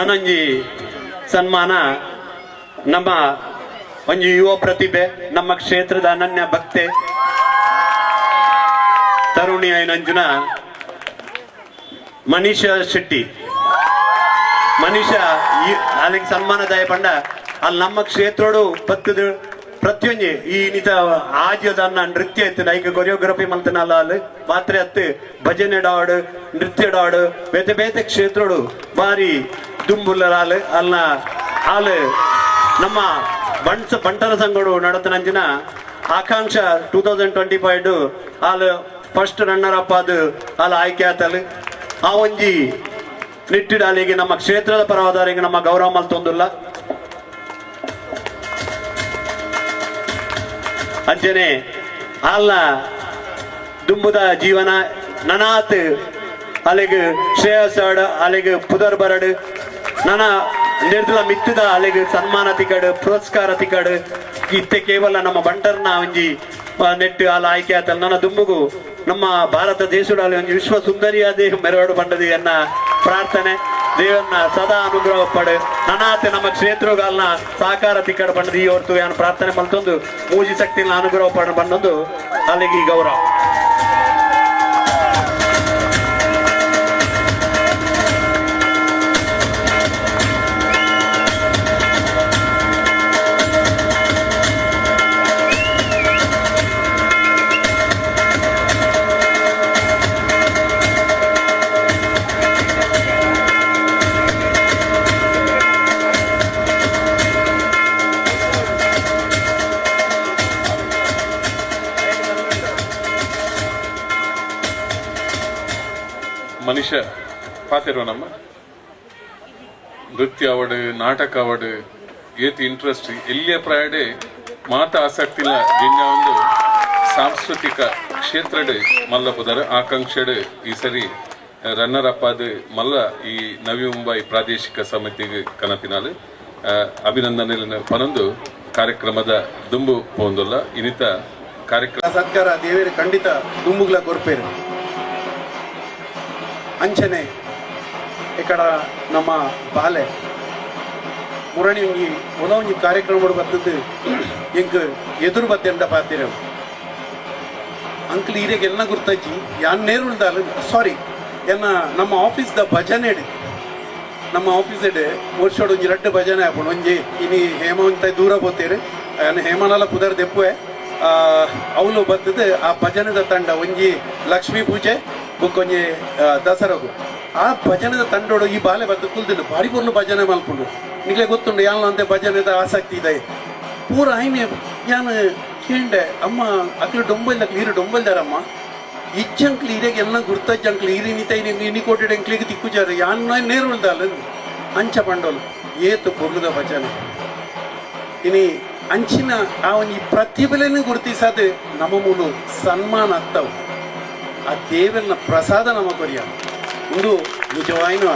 ನನಂಜಿ ಸನ್ಮಾನ ನಮ್ಮ ಒಂಜಿ ಯುವ ಪ್ರತಿಭೆ, ನಮ್ಮ ಕ್ಷೇತ್ರದ ಅನನ್ಯ ಭಕ್ತೆ ತರುಣಿ ಐನಂಜುನ ಮನೀಷಾ ಶೆಟ್ಟಿ. ಮನೀಷಾ ಅಲ್ಲಿಗೆ ಸನ್ಮಾನ ದಯ ಪಂಡ ಅಲ್ಲಿ ನಮ್ಮ ಕ್ಷೇತ್ರೋಡು ಪತ್ತದು ಪ್ರತಿಯೊಂದು ಈ ನಿತ ಆಜ್ಯದನ್ನ ನೃತ್ಯ ಇತ್ತು ಐಕ ಕೊರಿಯೋಗ್ರಫಿ ಮಲ್ತನಲ್ಲ ಅಲ್ಲಿ ಪಾತ್ರೆ ಹತ್ತು ಭಜನೆ ಡಾಡು ನೃತ್ಯ ಡಾಡು ಬೇತೆ ಬೇತೆ ಕ್ಷೇತ್ರೋಡು ಬಾರಿ ದುಂಬುಲ್ಲರಾಲು ಅಲ್ಲ ಹಾಲು ನಮ್ಮ ಬಂಟರ ಸಂಘಡು ನಡತನಂಜಿನ ಆಕಾಂಕ್ಷ 2025 ಹಾಲು ಫಸ್ಟ್ ರನ್ನರ್ ಅಪ್ ಅದು ಅಲ್ಲಿ ಆಯ್ಕೆ ಆತಲು ಆ ಒಂಜಿ ನಿಟ್ಟಿಡಾಲಿಗೆ ನಮ್ಮ ಕ್ಷೇತ್ರದ ಪರವಾದವರಿಗೆ ನಮ್ಮ ಗೌರವ ಮಲ್ತೊಂದುಲ್ಲ ಅಂಚನೆ ಅಲ್ಲ ದುಂಬುದ ಜೀವನ ನನಾತ್ ಅಲ್ಲಿಗೆ ಶ್ರೇಯಸ್ಸಾಡ್ ಅಲ್ಲಿಗೆ ಪುದರ್ ಬರಡ್ ನನ ನಿರ್ದಲ ಮಿತ್ತದ ಅಲ್ಲಿಗೆ ಸನ್ಮಾನ ತಿಕಡ್ ಪುರಸ್ಕಾರ ತಿಕಡ್ ಇತ್ತೆ ಕೇವಲ ನಮ್ಮ ಬಂಟರ್ನ ಒಂಜಿ ನೆಟ್ಟು ಅಲ್ಲ ಆಯ್ಕೆ ಆತಲ್ಲ ನನ್ನ ದುಂಬುಗು ನಮ್ಮ ಭಾರತ ದೇಶದ ಒಂಜಿ ವಿಶ್ವ ಸುಂದರಿಯಾದೇ ಮೆರವಡು ಬಂಡದು ಎನ್ನ ಪ್ರಾರ್ಥನೆ. ದೇವನ್ನ ಸದಾ ಅನುಗ್ರಹ ಪಡು ನನಾತೆ ನಮ್ಮ ಕ್ಷೇತ್ರಗಳನ್ನ ಸಹಕಾರ ತಿಕ್ಕಡ ಬಂಡದು ಈ ಹೊರತು ಏನು ಪ್ರಾರ್ಥನೆ ಮಲ್ತೊಂದು ಮೂಜಿ ಶಕ್ತಿನ ಅನುಗ್ರಹ ಪಡ ಬಂದೊಂದು ಅಲ್ಲಿಗೆ ಈ ಗೌರವ. ಮನುಷ್ಯ ಪಾತಿರೋ ನಮ್ಮ ನೃತ್ಯ ಅವಡು ನಾಟಕ ಅವಡು ಏತಿ ಇಂಟ್ರೆಸ್ಟ್ ಎಲ್ಲಿಯ ಪ್ರಾಯಡೆ ಮಾತ ಆಸಕ್ತಿ ಇಲ್ಲ ಜಿನ್ನ ಒಂದು ಸಾಂಸ್ಕೃತಿಕ ಕ್ಷೇತ್ರಡ್ ಮಲ್ಲ ಪುದರ ಆಕಾಂಕ್ಷಡ್ ಈ ಸರಿ ರನ್ನರ್ ಅಪ್ ಆದ ಮಲ್ಲ ಈ ನವಿ ಮುಂಬೈ ಪ್ರಾದೇಶಿಕ ಸಮಿತಿಗೆ ಕನತಿನಾಲು ಅಭಿನಂದನೆ ಪನೊಂದು ಕಾರ್ಯಕ್ರಮದ ದುಂಬು ಪೋಂದಲ್ಲ ಇನ್ನಿತ ಕಾರ್ಯಕ್ರಮ ಸತ್ಕಾರ ದೇವೇರು ಖಂಡಿತ ದುಂಬುಗ್ಲ ಕೊರ್ಪೇರು ಅಂಚನೆ ఇక్కడ ನಮ್ಮ ಬಾಲೆ ಮುರಣಿ ಒಂಜಿ ಒಂದೊಂಜಿ ಕಾರ್ಯಕ್ರಮ ಬರ್ತದ್ದು ಎಂಕ್ ಎದುರು ಬತ್ತೆಂಡ ಪಾತಿರವು ಅಂಕಲ್ ಈರೆಗೆ ಎಲ್ಲ ಗುರ್ತಜ್ಜಿ ಯಾನ್ ನೇರುಳ್ದಾಲು ಸಾರಿ ಎನ್ನ ನಮ್ಮ ಆಫೀಸ್ದ ಭಜನೆ ನಮ್ಮ ಆಫೀಸಡ್ ವರ್ಷೋಡು ಒಂಜಿ ರಡ್ಡು ಭಜನೆ ಹಾಕೊಂಡು ಒಂಜಿ ಇನಿ ಹೇಮ ಅಂತ ದೂರ ಬೋತೇರು ಹೇಮನೆಲ್ಲ ಪುದರ್ ದೆಪ್ಪುವೆ ಅವಳು ಬರ್ತದೆ ಆ ಭಜನದ ತಂಡ ಒಂಜಿ ಲಕ್ಷ್ಮೀ ಪೂಜೆ ಬುಕ್ಕೊಂಜಿ ದಸರಾಗು ಆ ಭಜನದ ತಂಡೋಡು ಈ ಬಾಲೆ ಬದ್ದು ಕುಲ್ದಿದ್ದು ಭಾರಿ ಪೂರ್ಣ ಭಜನೆ ಮಲ್ಕೊಂಡು ನಿಗ್ಲೆ ಗೊತ್ತುಂಡು ಯಾನ್ ಅಂತೆ ಭಜನೆದ ಆಸಕ್ತಿ ಇದೆ ಪೂರ ಆಯ್ನೆ ಯಾನ್ ಕೇಂಡೆ ಅಮ್ಮ ಅಕ್ಲು ಡೊಂಬಲ್ದಕ್ಲು ಈರು ಡೊಂಬಲ್ದಾರಮ್ಮ ಇಜ್ಜಂಕ್ಲು ಈರೆಗೆ ಎಲ್ಲ ಗುರ್ತಜ್ಜಂಕ್ಲು ಈರಿ ನಿತ ಇನಿ ಕೋಟೆಡ್ ಎಂಕ್ಲಿಗೆ ತಿಕ್ಕುಜಾರು ಯಾನ್ ನೇರುಳ್ದಲ್ಲ ಅಂಚ ಪಂಡೋಲು ಏತು ಪೊರ್ಲುದ ಭಜನೆ ಇನಿ ಅಂಚಿನ ಆ ಒಂದು ಪ್ರತಿಫಲನೆ ಗುರುತಿಸದೆ ನಮ್ಮ ಮೂಲು ಸನ್ಮಾನ ಅತ್ತವು ಆ ದೇವರನ ಪ್ರಸಾದ ನಮ್ಮ ಕೊರಿಯ ಒಂದು ನಿಜವಾಯಿನ